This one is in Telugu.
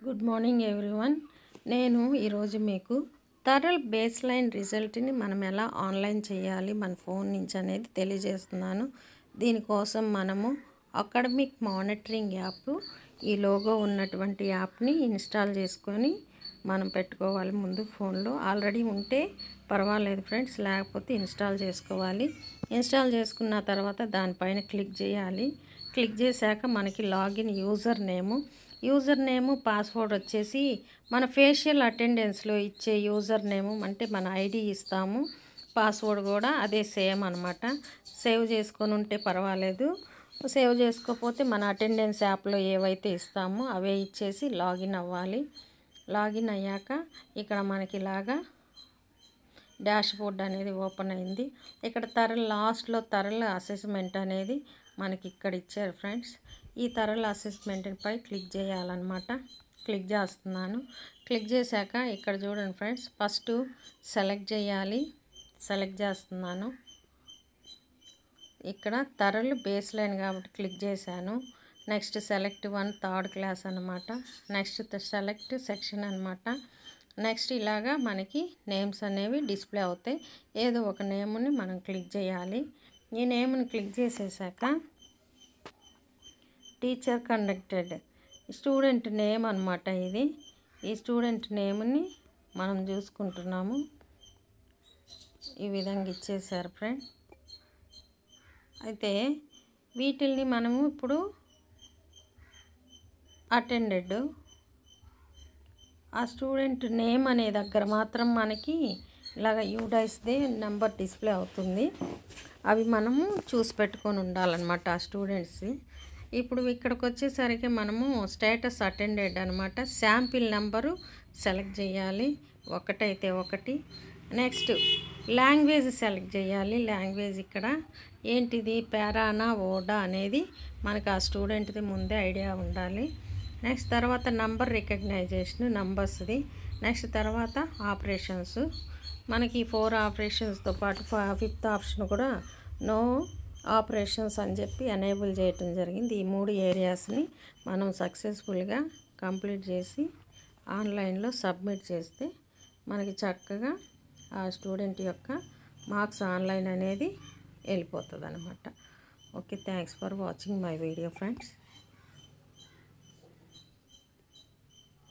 Good morning everyone. నేను ఈరోజు మీకు థరల్ బేస్ లైన్ రిజల్ట్ని మనం ఎలా ఆన్లైన్ చేయాలి మన ఫోన్ నుంచి అనేది తెలియజేస్తున్నాను. దీనికోసం మనము అకాడమిక్ మానిటరింగ్ యాప్, ఈ లోగో ఉన్నటువంటి యాప్ని ఇన్స్టాల్ చేసుకొని మనం పెట్టుకోవాలి. ముందు ఫోన్లో ఆల్రెడీ ఉంటే పర్వాలేదు ఫ్రెండ్స్, లేకపోతే ఇన్స్టాల్ చేసుకోవాలి. ఇన్స్టాల్ చేసుకున్న తర్వాత దానిపైన క్లిక్ చేయాలి. క్లిక్ చేశాక మనకి లాగిన్ యూజర్ నేము పాస్వర్డ్ వచ్చేసి మన ఫేషియల్ అటెండెన్స్లో ఇచ్చే యూజర్ నేము అంటే మన ఐడి ఇస్తాము. పాస్వర్డ్ కూడా అదే సేమ్ అనమాట. సేవ్ చేసుకొని ఉంటే పర్వాలేదు, సేవ్ చేసుకోకపోతే మన అటెండెన్స్ యాప్లో ఏవైతే ఇస్తామో అవే ఇచ్చేసి లాగిన్ అవ్వాలి. లాగిన్ అయ్యాక ఇక్కడ మనకి ఇలాగా డాష్ బోర్డ్ అనేది ఓపెన్ అయింది. ఇక్కడ లాస్ట్లో థరల్ అసెస్మెంట్ అనేది మనకి ఇక్కడ ఇచ్చారు ఫ్రెండ్స్. ఈ థరల్ అసెస్మెంట్పై క్లిక్ చేయాలన్నమాట. క్లిక్ చేస్తున్నాను. క్లిక్ చేశాక ఇక్కడ చూడండి ఫ్రెండ్స్, ఫస్ట్ సెలెక్ట్ చేయాలి. సెలెక్ట్ చేస్తున్నాను. ఇక్కడ థరల్ బేస్ లైన్ కాబట్టి క్లిక్ చేశాను. నెక్స్ట్ సెలెక్ట్ 1 థర్డ్ క్లాస్ అనమాట. నెక్స్ట్ సెలెక్ట్ సెక్షన్ అనమాట. నెక్స్ట్ ఇలాగా మనకి నేమ్స్ అనేవి డిస్ప్లే అవుతాయి. ఏదో ఒక నేమ్ని మనం క్లిక్ చేయాలి. ఈ నేమ్ని క్లిక్ చేసేసాక టీచర్ కండక్టెడ్ స్టూడెంట్ నేమ్ అనమాట ఇది. ఈ స్టూడెంట్ నేమ్ని మనం చూసుకుంటున్నాము. ఈ విధంగా ఇచ్చేసారు ఫ్రెండ్. అయితే వీటిల్ని మనము ఇప్పుడు అటెండెడ్ ఆ స్టూడెంట్ నేమ్ అనే దగ్గర మాత్రం మనకి ఇలాగ యూడైస్దే నెంబర్ డిస్ప్లే అవుతుంది. అవి మనము చూసి పెట్టుకొని ఉండాలన్నమాట ఆ స్టూడెంట్స్. ఇప్పుడు ఇక్కడికి వచ్చేసరికి మనము స్టేటస్ అటెండెడ్ అనమాట. శాంపిల్ నెంబరు సెలెక్ట్ చేయాలి, ఒకటైతే ఒకటి. నెక్స్ట్ లాంగ్వేజ్ సెలెక్ట్ చేయాలి. లాంగ్వేజ్ ఇక్కడ ఏంటిది, పారానా ఓడా అనేది మనకు ఆ స్టూడెంట్ది ముందే ఐడియా ఉండాలి. నెక్స్ట్ తర్వాత నంబర్ రికగ్నైజేషన్ నంబర్స్ది. నెక్స్ట్ తర్వాత ఆపరేషన్స్, మనకి 4 ఆపరేషన్స్తో పాటు 5th ఆప్షన్ కూడా నో ఆపరేషన్స్ అని చెప్పి ఎనేబుల్ చేయటం జరిగింది. ఈ 3 ఏరియాస్ని మనం సక్సెస్ఫుల్గా కంప్లీట్ చేసి ఆన్లైన్లో సబ్మిట్ చేస్తే మనకి చక్కగా ఆ స్టూడెంట్ యొక్క మార్క్స్ ఆన్లైన్ అనేది వెళ్ళిపోతుంది అనమాట. Okay, thanks for watching my video friends.